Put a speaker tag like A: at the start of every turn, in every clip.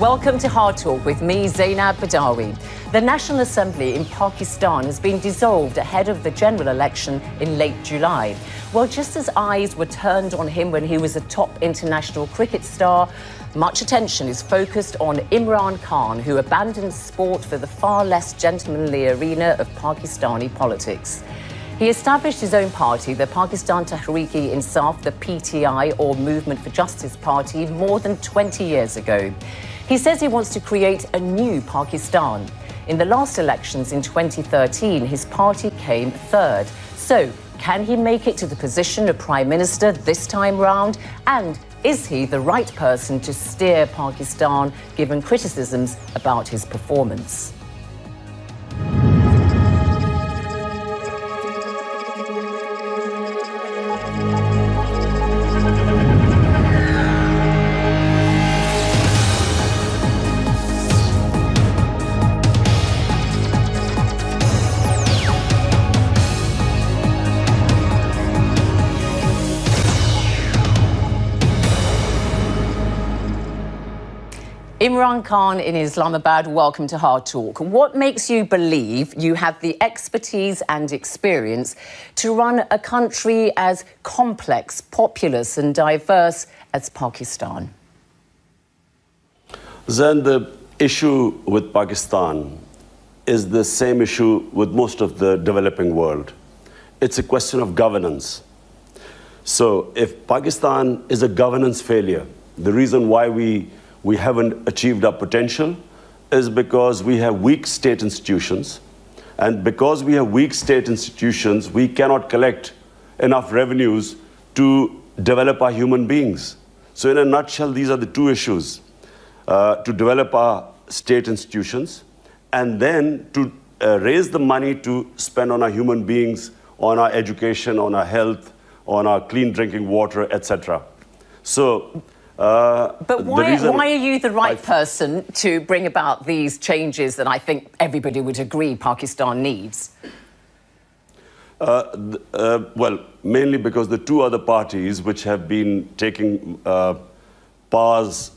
A: Welcome to Hard Talk with me, Zeinab Badawi. The National Assembly in Pakistan has been dissolved ahead of the general election in late July. Well, just as eyes were turned on him when he was a top international cricket star, much attention is focused on Imran Khan, who abandoned sport for the far less gentlemanly arena of Pakistani politics. He established his own party, the Pakistan Tehreek-e-Insaf, the PTI, or Movement for Justice Party, more than 20 years ago. He says he wants to create a new Pakistan. In the last elections in 2013, his party came third. So, can he make it to the position of Prime Minister this time round? And is he the right person to steer Pakistan, given criticisms about his performance? Imran Khan in Islamabad, welcome to Hard Talk. What makes you believe you have the expertise and experience to run a country as complex, populous and diverse as Pakistan?
B: Then the issue with Pakistan is the same issue with most of the developing world. It's a question of governance. So if Pakistan is a governance failure, the reason why we haven't achieved our potential is because we have weak state institutions. And because we have weak state institutions, we cannot collect enough revenues to develop our human beings. So in a nutshell, these are the two issues. To develop our state institutions and then to raise the money to spend on our human beings, on our education, on our health, on our clean drinking water, etc. So
A: but why are you the right person to bring about these changes that I think everybody would agree Pakistan needs?
B: Well, mainly because the two other parties which have been taking powers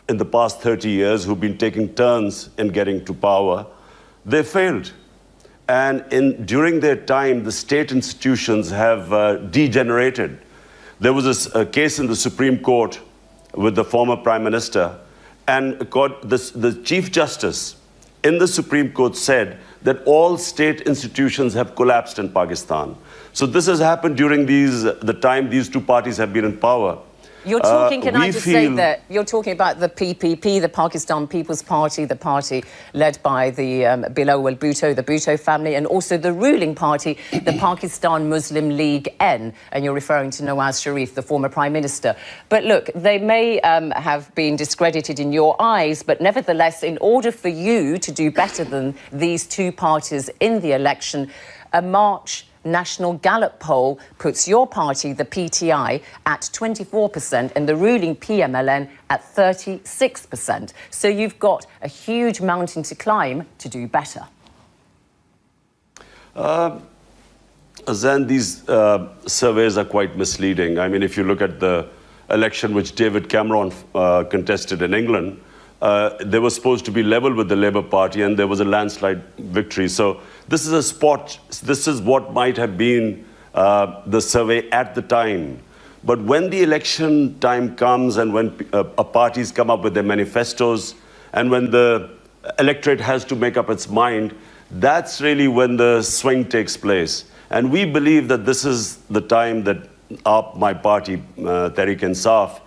B: in the past 30 years, who've been taking turns in getting to power, they failed. And during their time, the state institutions have degenerated. There was a case in the Supreme Court with the former Prime Minister, and the Chief Justice in the Supreme Court said that all state institutions have collapsed in Pakistan. So this has happened during the time these two parties have been in power.
A: You're talking, can I just say that you're talking about the PPP, the Pakistan People's Party, the party led by the Bilawal Bhutto, the Bhutto family, and also the ruling party, the Pakistan Muslim League N, and you're referring to Nawaz Sharif, the former Prime Minister. But look, they may have been discredited in your eyes, but nevertheless, in order for you to do better than these two parties in the election, a March National Gallup poll puts your party, the PTI, at 24% and the ruling PMLN at 36%. So you've got a huge mountain to climb to do better.
B: Then these surveys are quite misleading. I mean, if you look at the election which David Cameron contested in England, they were supposed to be level with the Labour Party and there was a landslide victory. So this is a spot, this is what might have been the survey at the time. But when the election time comes and when parties come up with their manifestos and when the electorate has to make up its mind, that's really when the swing takes place. And we believe that this is the time that my party, Tehreek-e-Insaf,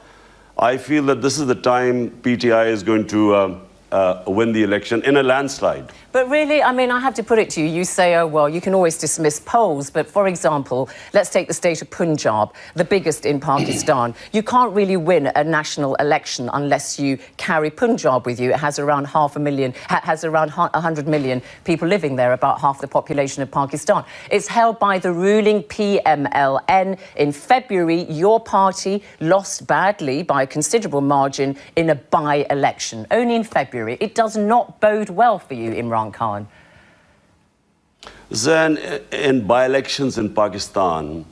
B: I feel that this is the time PTI is going to win the election in a landslide.
A: But really, I mean, I have to put it to you. You say, oh, well, you can always dismiss polls. But for example, let's take the state of Punjab, the biggest in Pakistan. You can't really win a national election unless you carry Punjab with you. It has around 100 million people living there, about half the population of Pakistan. It's held by the ruling PMLN. In February, your party lost badly by a considerable margin in a by-election. Only in February. It does not bode well for you, Imran Khan.
B: Then in by-elections in Pakistan,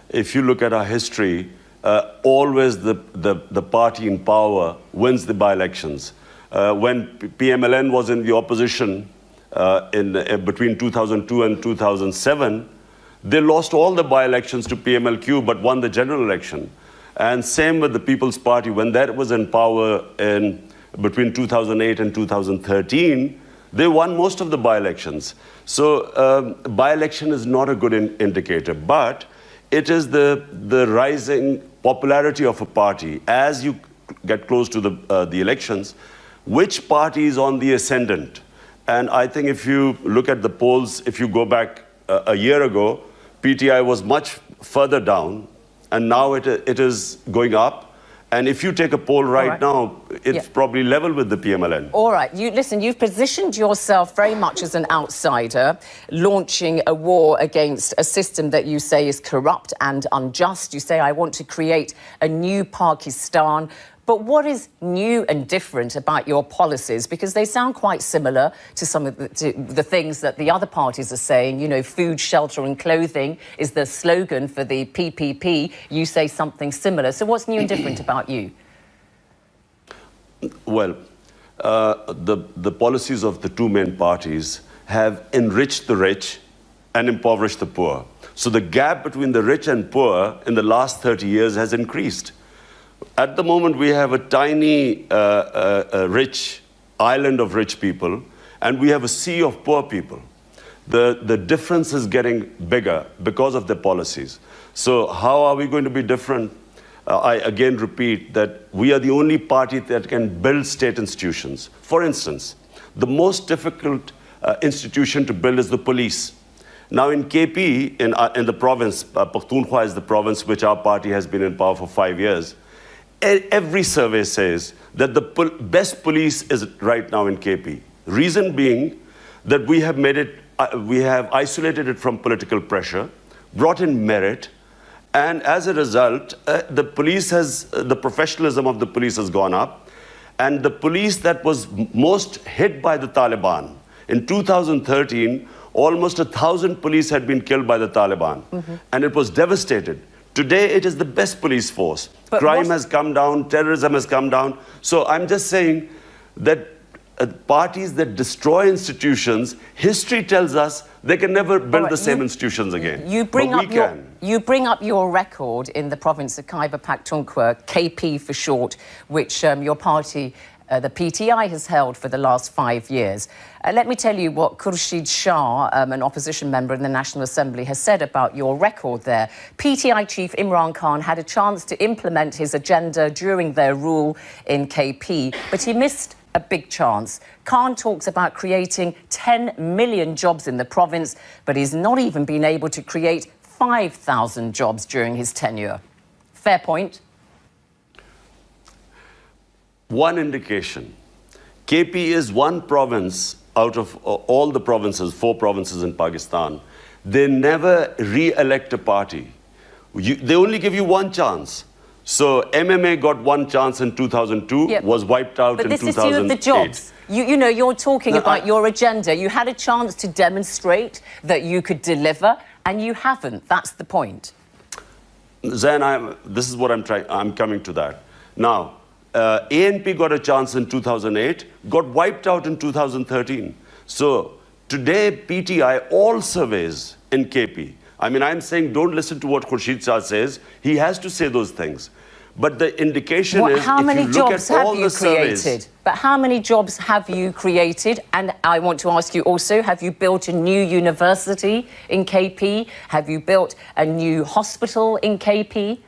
B: if you look at our history, always the party in power wins the by-elections. when PMLN was in the opposition between 2002 and 2007, they lost all the by-elections to PMLQ but won the general election. And same with the People's Party. When that was in power between 2008 and 2013, they won most of the by-elections. So by-election is not a good indicator, but it is the rising popularity of a party. As you get close to the elections, which party is on the ascendant? And I think if you look at the polls, if you go back a year ago, PTI was much further down, and now it is going up. And if you take a poll right now, it's probably level with the PMLN.
A: All right. Listen, you've positioned yourself very much as an outsider, launching a war against a system that you say is corrupt and unjust. You say, I want to create a new Pakistan. But what is new and different about your policies? Because they sound quite similar to some of the things that the other parties are saying. You know, food, shelter and clothing is the slogan for the PPP. You say something similar. So what's new and different about you?
B: Well, the policies of the two main parties have enriched the rich and impoverished the poor. So the gap between the rich and poor in the last 30 years has increased. At the moment, we have a tiny rich island of rich people, and we have a sea of poor people. The difference is getting bigger because of their policies. So how are we going to be different? I again repeat that we are the only party that can build state institutions. For instance, the most difficult institution to build is the police. Now in KP, in the province, Pakhtunkhwa is the province which our party has been in power for 5 years. Every survey says that the best police is right now in KP. Reason being that we have made it, we have isolated it from political pressure, brought in merit, and as a result, the professionalism of the police has gone up. And the police that was most hit by the Taliban, in 2013, almost 1,000 police had been killed by the Taliban, and it was devastated. Today, it is the best police force. But crime has come down, terrorism has come down. So I'm just saying that parties that destroy institutions, history tells us they can never build the same institutions again.
A: You bring up your record in the province of Khyber Pakhtunkhwa, KP for short, which your party, the PTI, has held for the last 5 years. Let me tell you what Khurshid Shah, an opposition member in the National Assembly, has said about your record there. PTI chief Imran Khan had a chance to implement his agenda during their rule in KP, but he missed a big chance. Khan talks about creating 10 million jobs in the province, but he's not even been able to create 5,000 jobs during his tenure. Fair point?
B: One indication. KP is one province out of all the provinces, 4 provinces in Pakistan. They never re-elect a party. They only give you one chance. So MMA got one chance in 2002, was wiped out in 2008. But this is of the jobs.
A: You know, you're talking about your agenda. You had a chance to demonstrate that you could deliver, and you haven't. That's the point.
B: Zain, this is what I'm coming to that. Now, ANP got a chance in 2008, got wiped out in 2013. So today, PTI, all surveys in KP, I mean, I'm saying don't listen to what Khurshid Shah says. He has to say those things. But the indication is,
A: how many
B: if you look
A: jobs
B: at
A: have
B: all
A: you
B: the
A: created?
B: surveys,
A: But how many jobs have you created? And I want to ask you also, have you built a new university in KP? Have you built a new hospital in KP?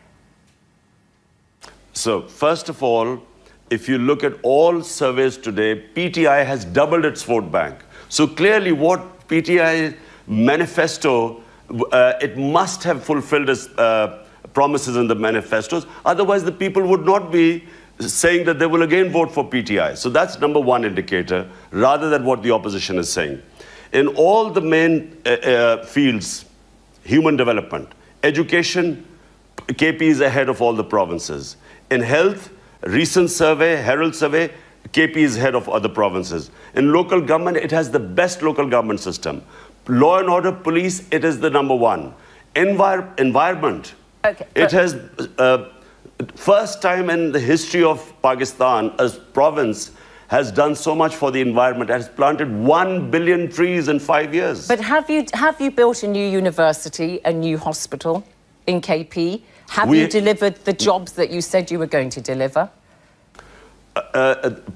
B: So, first of all, if you look at all surveys today, PTI has doubled its vote bank. So clearly what PTI manifesto, it must have fulfilled its promises in the manifestos. Otherwise, the people would not be saying that they will again vote for PTI. So that's number one indicator, rather than what the opposition is saying. In all the main fields, human development, education, KP is ahead of all the provinces. In health, recent survey, Herald survey, KP is ahead of other provinces. In local government, it has the best local government system. Law and order, police, it is the number one. Environment, it has, first time in the history of Pakistan, a province has done so much for the environment, has planted 1 billion trees in 5 years.
A: But have you built a new university, a new hospital in KP? Have you delivered the jobs that you said you were going to deliver?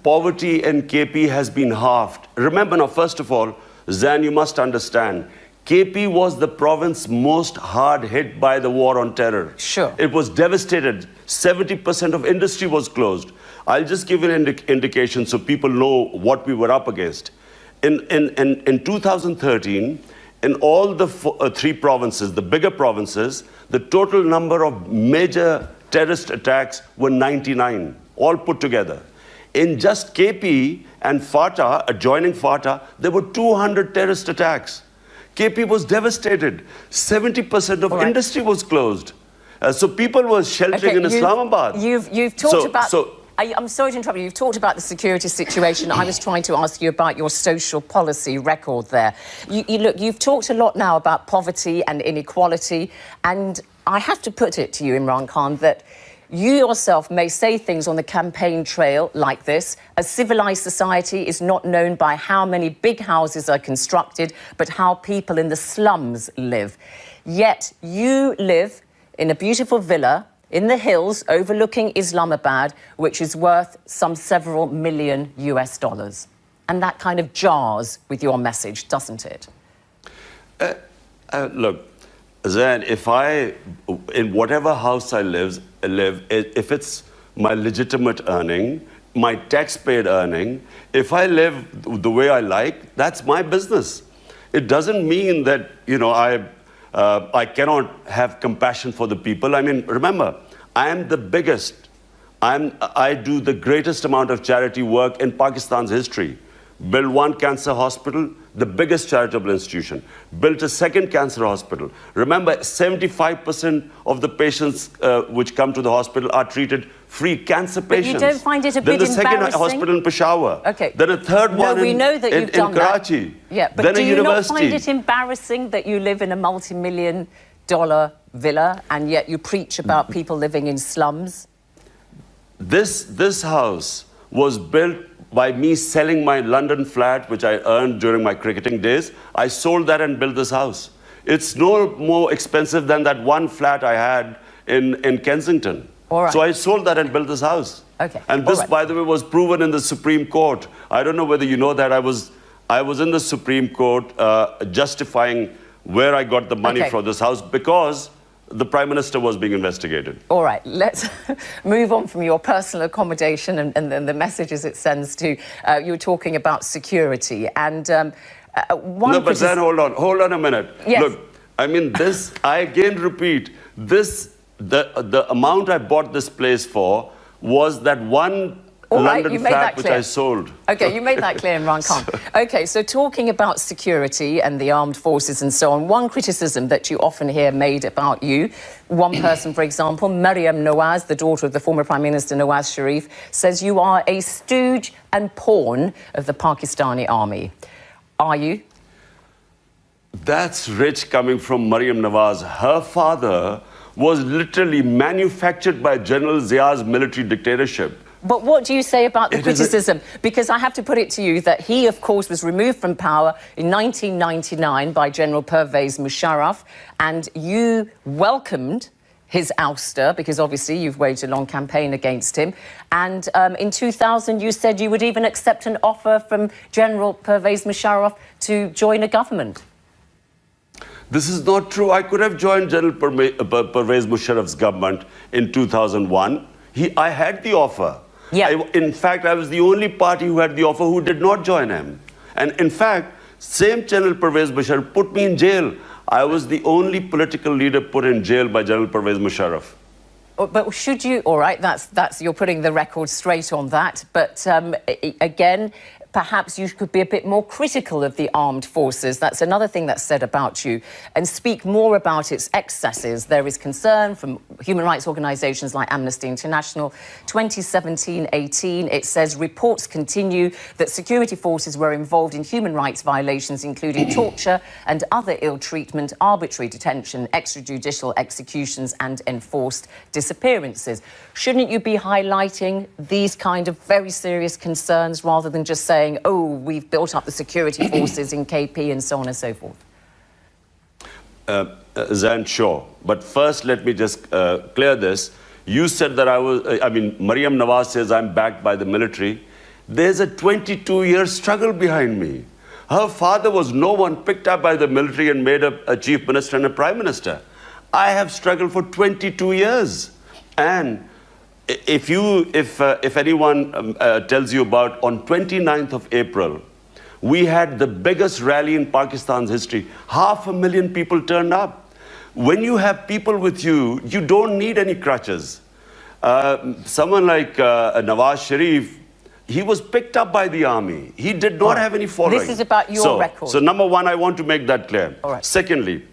B: Poverty in KP has been halved. Remember now, first of all, Zain, you must understand, KP was the province most hard hit by the war on terror.
A: Sure.
B: It was devastated. 70% of industry was closed. I'll just give an indication so people know what we were up against. In 2013, in all the three provinces, the bigger provinces, the total number of major terrorist attacks were 99, all put together. In just KP and FATA, adjoining FATA, there were 200 terrorist attacks. KP was devastated. 70% of industry was closed. So people were sheltering in Islamabad.
A: You've talked about... I'm sorry to interrupt you. You've talked about the security situation. I was trying to ask you about your social policy record there. Look, you've talked a lot now about poverty and inequality, and I have to put it to you, Imran Khan, that you yourself may say things on the campaign trail like this: a civilized society is not known by how many big houses are constructed, but how people in the slums live. Yet you live in a beautiful villa in the hills overlooking Islamabad, which is worth some several million US dollars. And that kind of jars with your message, doesn't it?
B: Look, Zain, in whatever house I live, if it's my legitimate earning, my tax-paid earning, if I live the way I like, that's my business. It doesn't mean that, you know, I cannot have compassion for the people. I mean, remember, I am the biggest. I do the greatest amount of charity work in Pakistan's history. Built one cancer hospital, the biggest charitable institution. Built a second cancer hospital. Remember, 75% of the patients which come to the hospital are treated free, cancer patients.
A: But you don't find it a bit embarrassing?
B: Then the second hospital in Peshawar.
A: Okay.
B: Then a third one
A: we know that you've done
B: Karachi.
A: That. Yeah, but
B: then
A: do
B: a
A: you
B: university.
A: not find it embarrassing that you live in a multi-million-dollar villa and yet you preach about people living in slums?
B: This house was built by me selling my London flat, which I earned during my cricketing days. I sold that and built this house. It's no more expensive than that one flat I had in Kensington.
A: All right.
B: So I sold that and built this house.
A: Okay.
B: And this, by the way, was proven in the Supreme Court. I don't know whether you know that. I was in the Supreme Court justifying where I got the money for this house because the Prime Minister was being investigated.
A: All right, let's move on from your personal accommodation and the messages it sends to... you were talking about security and...
B: no, but then hold on a minute.
A: Yes.
B: Look, I mean, this, I again repeat, the amount I bought this place for was that one London flat which I sold.
A: Okay, you made that clear, Imran Khan. Okay, so talking about security and the armed forces and so on, one criticism that you often hear made about you, one person, for example, Maryam Nawaz, the daughter of the former Prime Minister Nawaz Sharif, says you are a stooge and pawn of the Pakistani army. Are you?
B: That's rich coming from Maryam Nawaz. Her father was literally manufactured by General Zia's military dictatorship.
A: But what do you say about the criticism? Because I have to put it to you that he, of course, was removed from power in 1999 by General Pervez Musharraf, and you welcomed his ouster, because obviously you've waged a long campaign against him. And in 2000, you said you would even accept an offer from General Pervez Musharraf to join a government.
B: This is not true. I could have joined General Pervez Musharraf's government in 2001. I had the offer.
A: Yeah.
B: In fact, I was the only party who had the offer who did not join him. And in fact, same General Pervez Musharraf put me in jail. I was the only political leader put in jail by General Pervez Musharraf.
A: But should you... All right, you're putting the record straight on that. But again, perhaps you could be a bit more critical of the armed forces. That's another thing that's said about you, and speak more about its excesses. There is concern from human rights organisations like Amnesty International. 2017-18, it says reports continue that security forces were involved in human rights violations, including torture and other ill treatment, arbitrary detention, extrajudicial executions and enforced disappearances. Shouldn't you be highlighting these kind of very serious concerns rather than just saying, oh, we've built up the security forces in KP and so on and so forth?
B: Zain, sure. But first, let me just clear this. You said that Maryam Nawaz says I'm backed by the military. There's a 22-year struggle behind me. Her father was no one, picked up by the military and made a chief minister and a prime minister. I have struggled for 22 years. And if anyone tells you about, on 29th of April, we had the biggest rally in Pakistan's history. 500,000 people turned up. When you have people with you, you don't need any crutches. Someone like Nawaz Sharif, he was picked up by the army. He did not have any following.
A: This is about your record.
B: So number one, I want to make that clear.
A: All right.
B: Secondly,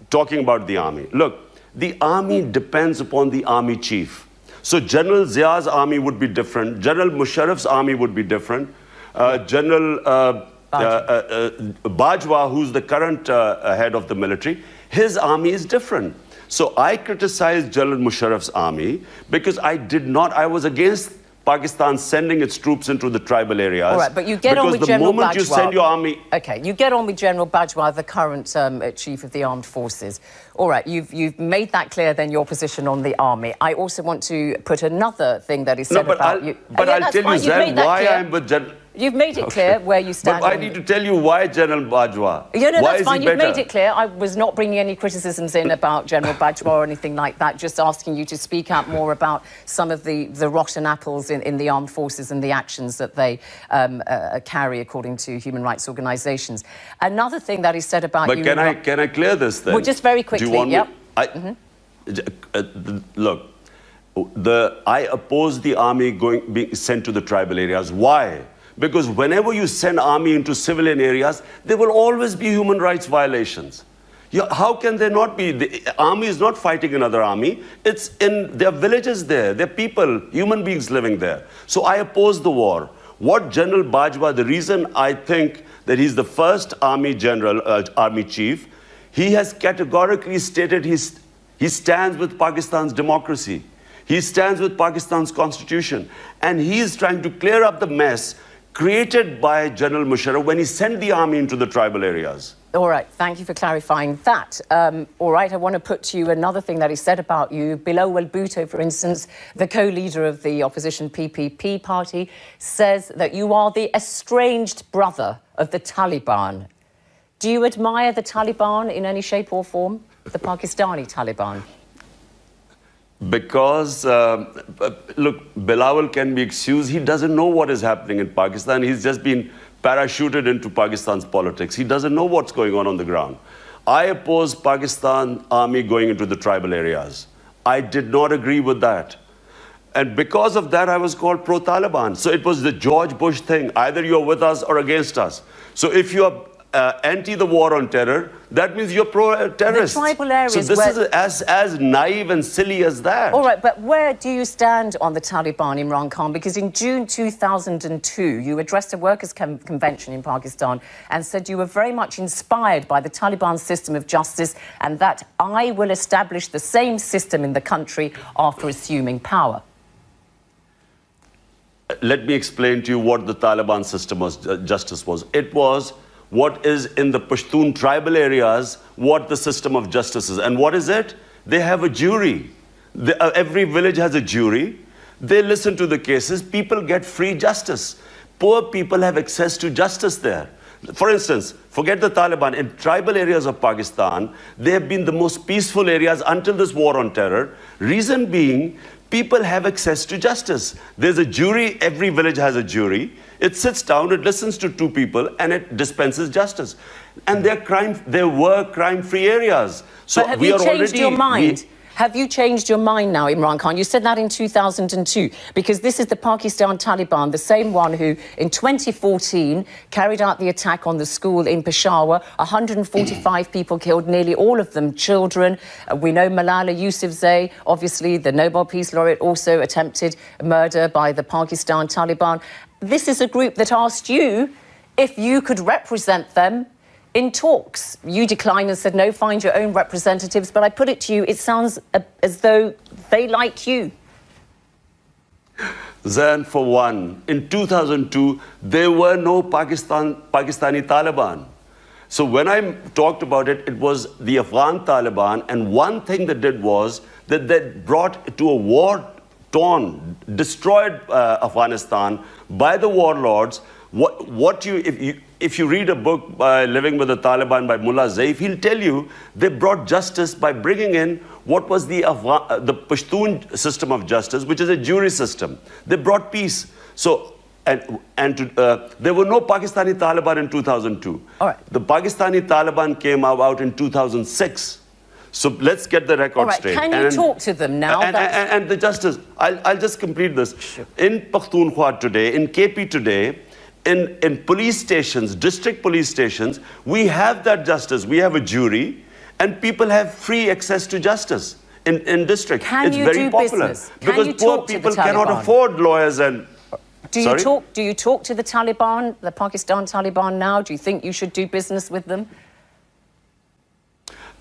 B: talking about the army. Look, the army depends upon the army chief. So General Zia's army would be different. General Musharraf's army would be different. General Bajwa, who's the current head of the military, his army is different. So I criticized General Musharraf's army because I was against Pakistan sending its troops into the tribal areas.
A: All right, but you get on with General Bajwa.
B: Because the moment you send your army...
A: OK, you get on with General Bajwa, the current chief of the armed forces. All right, you've made that clear, then, your position on the army. I also want to put another thing that is said about you.
B: But I'll tell you, Zain, why I'm with General...
A: You've made it clear where you stand.
B: But I need to tell you why General Bajwa.
A: Yeah, no, that's fine. You've made it clear. I was not bringing any criticisms in about General Bajwa or anything like that, just asking you to speak out more about some of the rotten apples in the armed forces and the actions that they carry, according to human rights organisations. Another thing that is said about you...
B: But can I clear this then?
A: Well, just very quickly,
B: Do you want Look, I oppose the army being sent to the tribal areas. Why? Because whenever you send army into civilian areas, there will always be human rights violations. How can there not be? The army is not fighting another army. It's in their villages there. There are people, human beings living there. So I oppose the war. What General Bajwa, the reason I think that he's the first army general, army chief, he has categorically stated he stands with Pakistan's democracy. He stands with Pakistan's constitution. And he is trying to clear up the mess created by General Musharraf when he sent the army into the tribal areas.
A: All right, thank you for clarifying that. All right, I want to put to you another thing that is said about you. Bilal Bhutto, for instance, the co-leader of the opposition PPP party, says that you are the estranged brother of the Taliban. Do you admire the Taliban in any shape or form? The Pakistani Taliban?
B: Because, look, Bilal can be excused. He doesn't know what is happening in Pakistan. He's just been parachuted into Pakistan's politics. He doesn't know what's going on the ground. I oppose Pakistan army going into the tribal areas. I did not agree with that. And because of that, I was called pro-Taliban. So it was the George Bush thing. Either you're with us or against us. So if you're anti the war on terror, that means you're pro-terrorist.
A: The tribal areas.
B: So this is as naive and silly as that.
A: All right, but where do you stand on the Taliban, Imran Khan? Because in June 2002, you addressed a workers' convention in Pakistan and said you were very much inspired by the Taliban system of justice and that I will establish the same system in the country after assuming power.
B: Let me explain to you what the Taliban system of justice was. It was what is in the Pashtun tribal areas, what the system of justice is. And what is it? They have a jury. Every village has a jury. They listen to the cases. People get free justice. Poor people have access to justice there. For instance, forget the Taliban. In tribal areas of Pakistan, they have been the most peaceful areas until this war on terror. Reason being, people have access to justice. There's a jury. Every village has a jury. It sits down, it listens to two people, and it dispenses justice. And there were crime-free areas. So
A: but have you changed your mind? Have you changed your mind now, Imran Khan? You said that in 2002, because this is the Pakistan Taliban, the same one who in 2014 carried out the attack on the school in Peshawar. 145 people killed, nearly all of them children. We know Malala Yousafzai, obviously the Nobel Peace Laureate, also attempted murder by the Pakistan Taliban. This is a group that asked you if you could represent them in talks. You declined and said, no, find your own representatives. But I put it to you, it sounds as though they like you.
B: Zain, for one, in 2002, there were no Pakistani Taliban. So when I talked about it, it was the Afghan Taliban. And one thing they did was that they brought it to a war-torn, destroyed Afghanistan by the warlords. If you read a book by Living with the Taliban by Mullah Zaif, he'll tell you they brought justice by bringing in what was the Pashtun system of justice, which is a jury system. They brought peace. So, there were no Pakistani Taliban in 2002.
A: All right.
B: The Pakistani Taliban came out in 2006. So let's get the record straight.
A: Can you talk to them now?
B: And the justice, I'll just complete this.
A: Sure.
B: In Pakhtunkhwa today, in KP today, in police stations, district police stations, we have that justice. We have a jury, and people have free access to justice in district.
A: It's very popular.
B: Because poor people cannot afford lawyers and...
A: Do you talk to the Taliban, the Pakistan Taliban now? Do you think you should do business with them?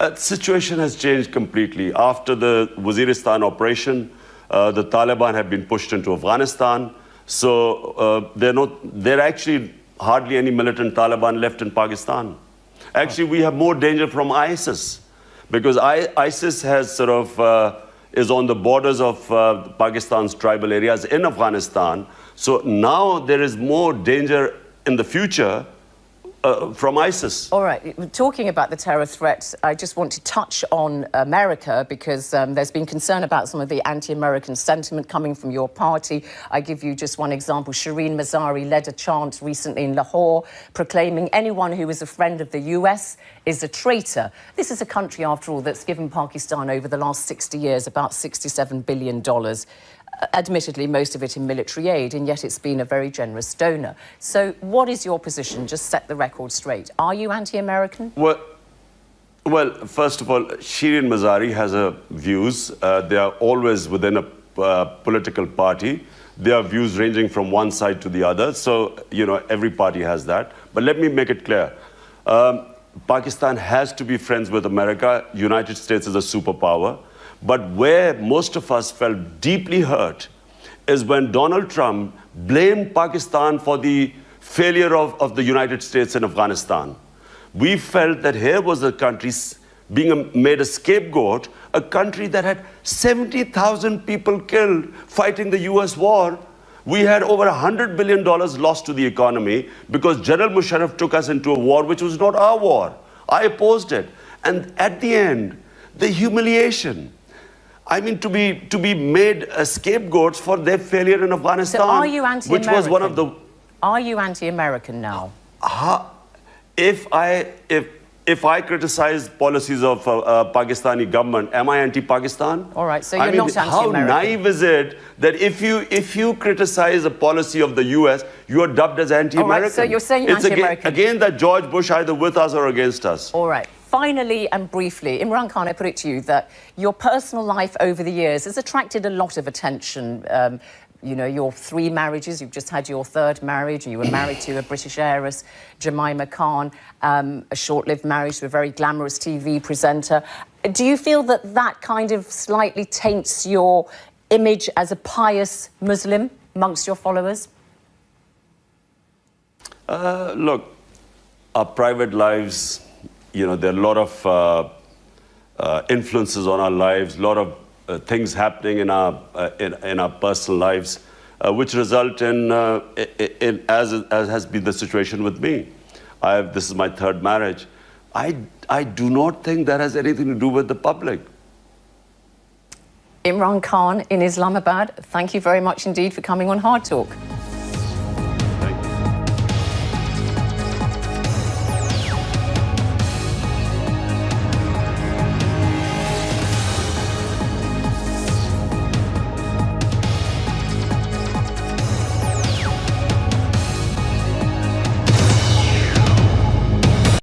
B: The situation has changed completely. After the Waziristan operation, the Taliban have been pushed into Afghanistan. So there are actually hardly any militant Taliban left in Pakistan. Actually, we have more danger from ISIS, because ISIS has is on the borders of Pakistan's tribal areas in Afghanistan. So now there is more danger in the future from ISIS.
A: All right. Talking about the terror threat, I just want to touch on America, because there's been concern about some of the anti-American sentiment coming from your party. I give you just one example. Shireen Mazari led a chant recently in Lahore proclaiming anyone who is a friend of the US is a traitor. This is a country, after all, that's given Pakistan over the last 60 years about $67 billion. Admittedly, most of it in military aid, and yet it's been a very generous donor. So what is your position? Just set the record straight. Are you anti-American?
B: Well, first of all, Shireen Mazari has views. They are always within a political party. There are views ranging from one side to the other. So, every party has that. But let me make it clear. Pakistan has to be friends with America. United States is a superpower. But where most of us felt deeply hurt is when Donald Trump blamed Pakistan for the failure of the United States in Afghanistan. We felt that here was a country being made a scapegoat, a country that had 70,000 people killed fighting the US war. We had over $100 billion lost to the economy because General Musharraf took us into a war which was not our war. I opposed it. And at the end, the humiliation. I mean, to be made scapegoats for their failure in Afghanistan.
A: So are you anti-American?
B: Which was one of the...
A: Are you anti-American now?
B: If I criticize policies of Pakistani government, am I anti-Pakistan?
A: All right, so you're not anti-American.
B: How naive is it that if you criticize a policy of the US, you are dubbed as anti-American?
A: All right, so you're saying you're anti-American.
B: Again, that George Bush either with us or against us.
A: All right. Finally and briefly, Imran Khan, I put it to you that your personal life over the years has attracted a lot of attention. Your 3 marriages, you've just had your 3rd marriage, and you were married to a British heiress, Jemima Khan, a short-lived marriage to a very glamorous TV presenter. Do you feel that that kind of slightly taints your image as a pious Muslim amongst your followers?
B: Look, our private lives... there are a lot of influences on our lives, a lot of things happening in our personal lives, which result in as has been the situation with me. This is my 3rd marriage. I do not think that has anything to do with the public.
A: Imran Khan in Islamabad, thank you very much indeed for coming on Hard Talk.